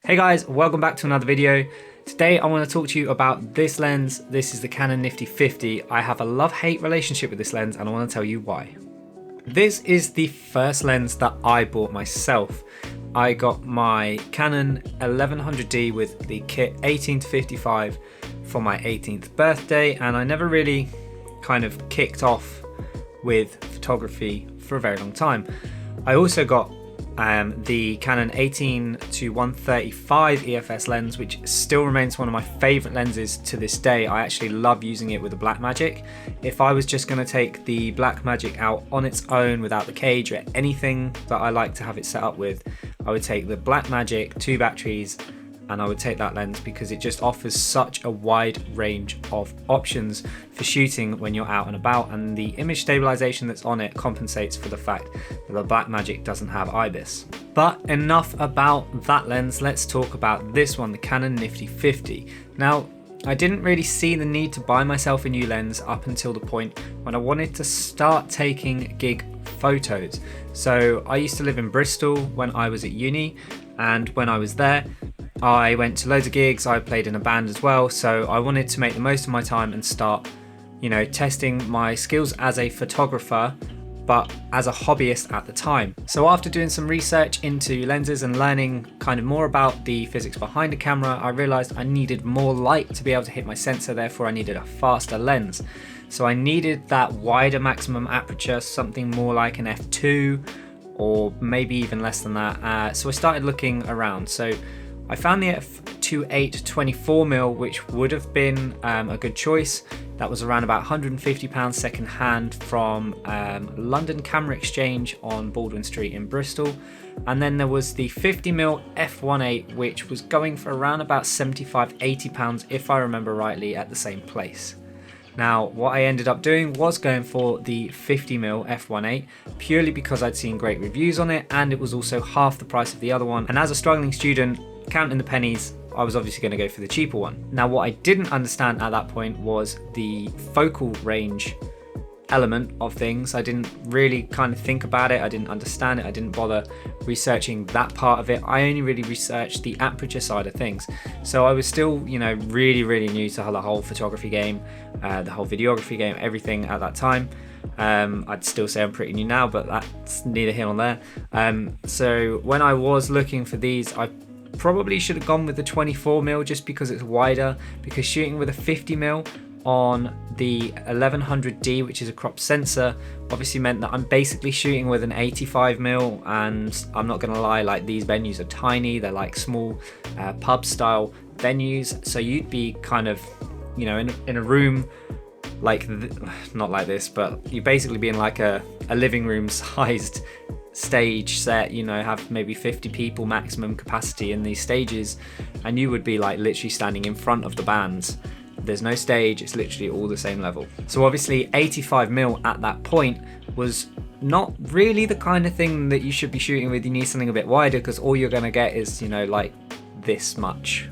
Hey guys, welcome back to another video. Today I want to talk to you about this lens. This is the Canon Nifty 50. I have a love-hate relationship with this lens and I want to tell you why. This is the first lens that I bought myself. I got my Canon 1100D with the kit 18-55 for my 18th birthday, and I never really kind of kicked off with photography for a very long time. I also got the Canon 18-135 EFS lens, which still remains one of my favorite lenses to this day. I actually love using it with the Blackmagic. If I was just going to take the Blackmagic out on its own without the cage or anything that I like to have it set up with, I would take the Blackmagic, 2 batteries, and I would take that lens because it just offers such a wide range of options for shooting when you're out and about, and the image stabilization that's on it compensates for the fact that the Blackmagic doesn't have IBIS. But enough about that lens, let's talk about this one, the Canon Nifty 50. Now, I didn't really see the need to buy myself a new lens up until the point when I wanted to start taking gig photos. So I used to live in Bristol when I was at uni, and when I was there, I went to loads of gigs. I played in a band as well, so I wanted to make the most of my time and start, testing my skills as a photographer, but as a hobbyist at the time. So after doing some research into lenses and learning kind of more about the physics behind a camera, I realized I needed more light to be able to hit my sensor, therefore I needed a faster lens. So I needed that wider maximum aperture, something more like an f2 or maybe even less than that. So I started looking around. So I found the f2.8 24mm, which would have been a good choice. That was around about £150 second hand from London Camera Exchange on Baldwin Street in Bristol. And then there was the 50mm f1.8, which was going for around about £75–80 if I remember rightly at the same place. Now, what I ended up doing was going for the 50mm f1.8 purely because I'd seen great reviews on it, and it was also half the price of the other one. And as a struggling student, counting the pennies, I was obviously going to go for the cheaper one. Now, what I didn't understand at that point was the focal range element of things. I didn't really kind of think about it. I didn't understand it. I didn't bother researching that part of it. I only really researched the aperture side of things. So I was still, really new to the whole photography game, the whole videography game, everything at that time. I'd still say I'm pretty new now, but that's neither here nor there. So when I was looking for these, I probably should have gone with the 24mm just because it's wider, because shooting with a 50mm on the 1100D, which is a crop sensor, obviously meant that I'm basically shooting with an 85mm, and I'm not gonna lie, like, these venues are tiny. They're like small pub style venues, so you'd be kind of in a room like not like this, but you basically be in like a living room sized stage set, have maybe 50 people maximum capacity in these stages, and you would be like literally standing in front of the bands. There's no stage, it's literally all the same level. So obviously 85mm at that point was not really the kind of thing that you should be shooting with. You need something a bit wider, because all you're gonna get is like this much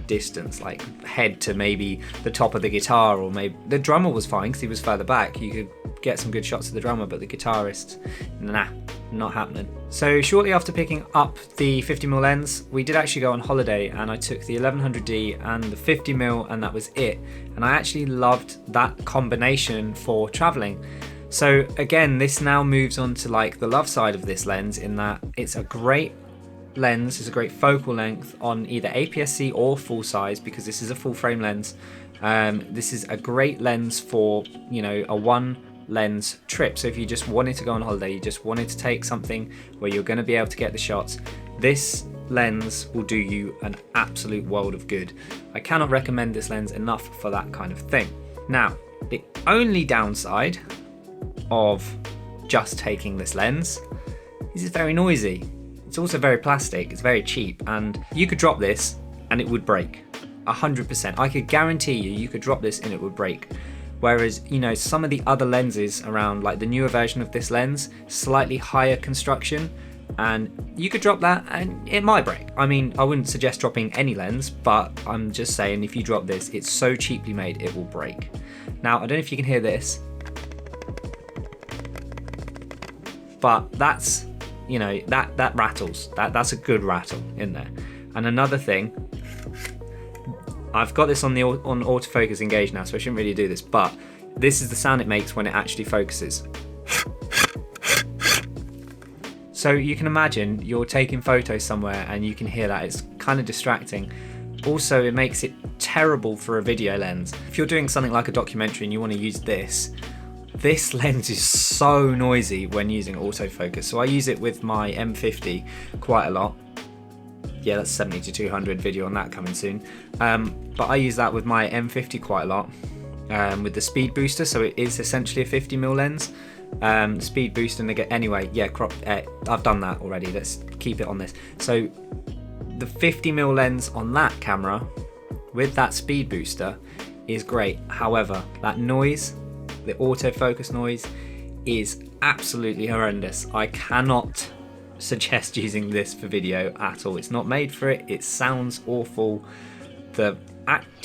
distance, like head to maybe the top of the guitar, or maybe the drummer was fine because he was further back. You could get some good shots of the drummer, but the guitarist, nah, not happening. So shortly after picking up the 50mm lens, we did actually go on holiday, and I took the 1100D and the 50mm, and that was it. And I actually loved that combination for traveling. So again, this now moves on to like the love side of this lens, in that it's a great lens, it's a great focal length on either APS-C or full size, because this is a full frame lens. This is a great lens for a one lens trip. So if you just wanted to go on holiday, you just wanted to take something where you're going to be able to get the shots, this lens will do you an absolute world of good. I cannot recommend this lens enough for that kind of thing. Now, the only downside of just taking this lens is it's very noisy. It's also very plastic, it's very cheap, and you could drop this and it would break 100%. I could guarantee you could drop this and it would break. Whereas, some of the other lenses around, like the newer version of this lens, slightly higher construction, and you could drop that and it might break. I mean, I wouldn't suggest dropping any lens, but I'm just saying, if you drop this, it's so cheaply made, it will break. Now, I don't know if you can hear this, but that's, that rattles. That's a good rattle in there. And another thing, I've got this on autofocus engaged now, so I shouldn't really do this, but this is the sound it makes when it actually focuses. So you can imagine you're taking photos somewhere and you can hear that. It's kind of distracting. Also, it makes it terrible for a video lens. If you're doing something like a documentary and you want to use this lens is so noisy when using autofocus. So I use it with my M50 quite a lot. Yeah, that's 70-200 video on that coming soon. But I use that with my M50 quite a lot with the speed booster. So it is essentially a 50mm lens. Speed boost and again, anyway, yeah, I've done that already. Let's keep it on this. So the 50mm lens on that camera with that speed booster is great. However, that noise, the autofocus noise, is absolutely horrendous. I cannot suggest using this for video at all. It's not made for it. It sounds awful. To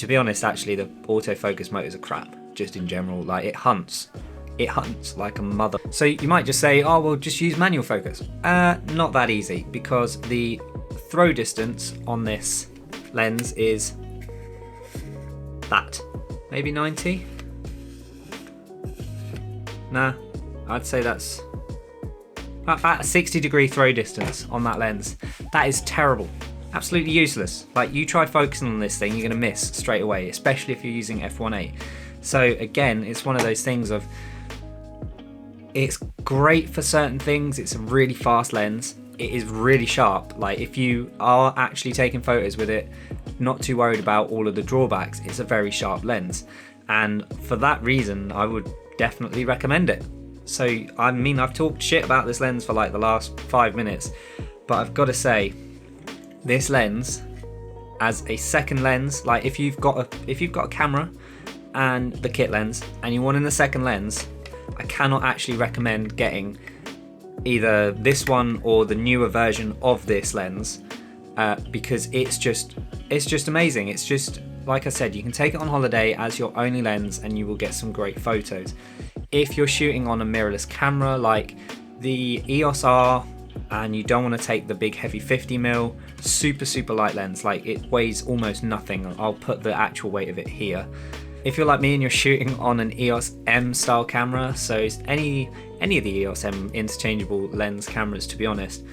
be honest, actually, the autofocus motors are crap, just in general. Like, it hunts like a mother. So you might just say, oh, well, just use manual focus. Not that easy, because the throw distance on this lens is that, maybe 90. Nah, I'd say that's about a 60-degree throw distance on that lens. That is terrible, absolutely useless. Like, you try focusing on this thing, you're gonna miss straight away, especially if you're using f1.8. So again, it's one of those things of, it's great for certain things. It's a really fast lens. It is really sharp. Like, if you are actually taking photos with it, not too worried about all of the drawbacks, it's a very sharp lens. And for that reason, I would definitely recommend it. So, I mean, I've talked shit about this lens for like the last 5 minutes, but I've got to say, this lens as a second lens, like if you've got a camera and the kit lens and you want in the second lens, I cannot actually recommend getting either this one or the newer version of this lens because it's just amazing. It's just, like I said, you can take it on holiday as your only lens and you will get some great photos. If you're shooting on a mirrorless camera like the EOS R and you don't want to take the big heavy 50mm, super light lens, like it weighs almost nothing. I'll put the actual weight of it here. If you're like me and you're shooting on an EOS M style camera, so any of the EOS M interchangeable lens cameras, to be honest,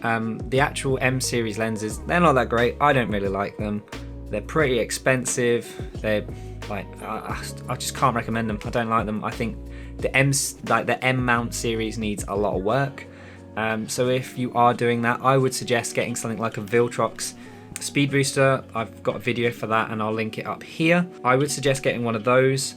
the actual M series lenses, they're not that great. I don't really like them. They're pretty expensive. They're like, I just can't recommend them. I don't like them. I think the M mount series needs a lot of work. So if you are doing that, I would suggest getting something like a Viltrox speed booster. I've got a video for that and I'll link it up here. I would suggest getting one of those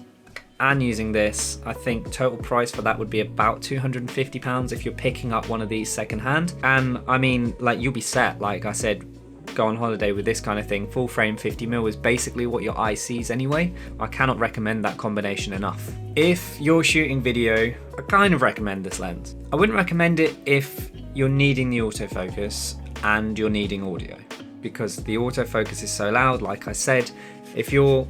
and using this. I think total price for that would be about £250 if you're picking up one of these secondhand. And I mean, like, you'll be set. Like I said, go on holiday with this kind of thing. Full frame 50mm is basically what your eye sees anyway. I cannot recommend that combination enough. If you're shooting video, I kind of recommend this lens. I wouldn't recommend it if you're needing the autofocus and you're needing audio, because the autofocus is so loud. Like I said, if you're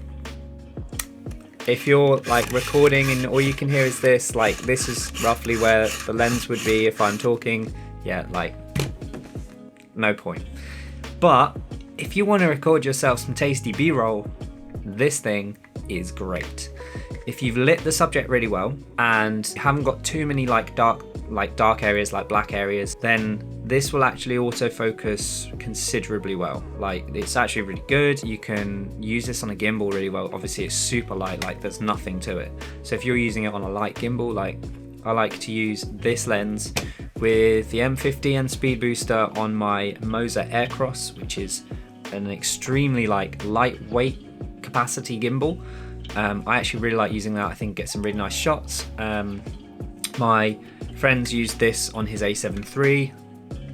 like recording and all you can hear is this, like this is roughly where the lens would be if I'm talking, yeah, like no point. But if you want to record yourself some tasty B-roll, this thing is great. If you've lit the subject really well and haven't got too many dark areas, like black areas, then this will actually autofocus considerably well. Like, it's actually really good. You can use this on a gimbal really well. Obviously it's super light, like there's nothing to it. So if you're using it on a light gimbal, like I like to use this lens with the M50 and speed booster on my Moza Aircross, which is an extremely lightweight capacity gimbal. I actually really like using that. I think it gets some really nice shots. My friends used this on his A7 III,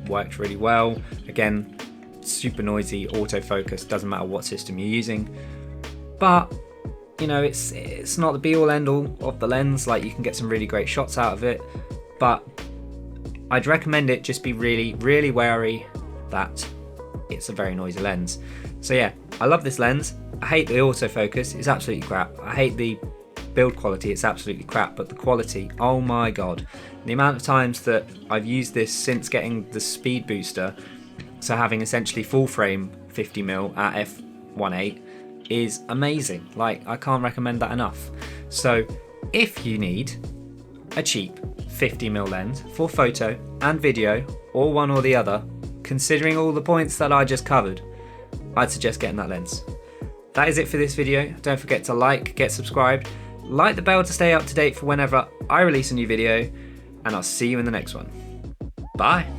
worked really well. Again, super noisy, autofocus, doesn't matter what system you're using. But you know, it's not the be all end all of the lens. Like, you can get some really great shots out of it, but I'd recommend it. Just be really wary that it's a very noisy lens. So yeah, I love this lens. I hate the autofocus, it's absolutely crap. I hate the build quality, it's absolutely crap, but the quality, oh my god. The amount of times that I've used this since getting the speed booster, So having essentially full frame 50mm at f1.8 is amazing. Like, I can't recommend that enough. So if you need a cheap 50mm lens for photo and video, or one or the other, considering all the points that I just covered, I'd suggest getting that lens. That is it for this video. Don't forget to like, get subscribed, like the bell to stay up to date for whenever I release a new video, and I'll see you in the next one. Bye.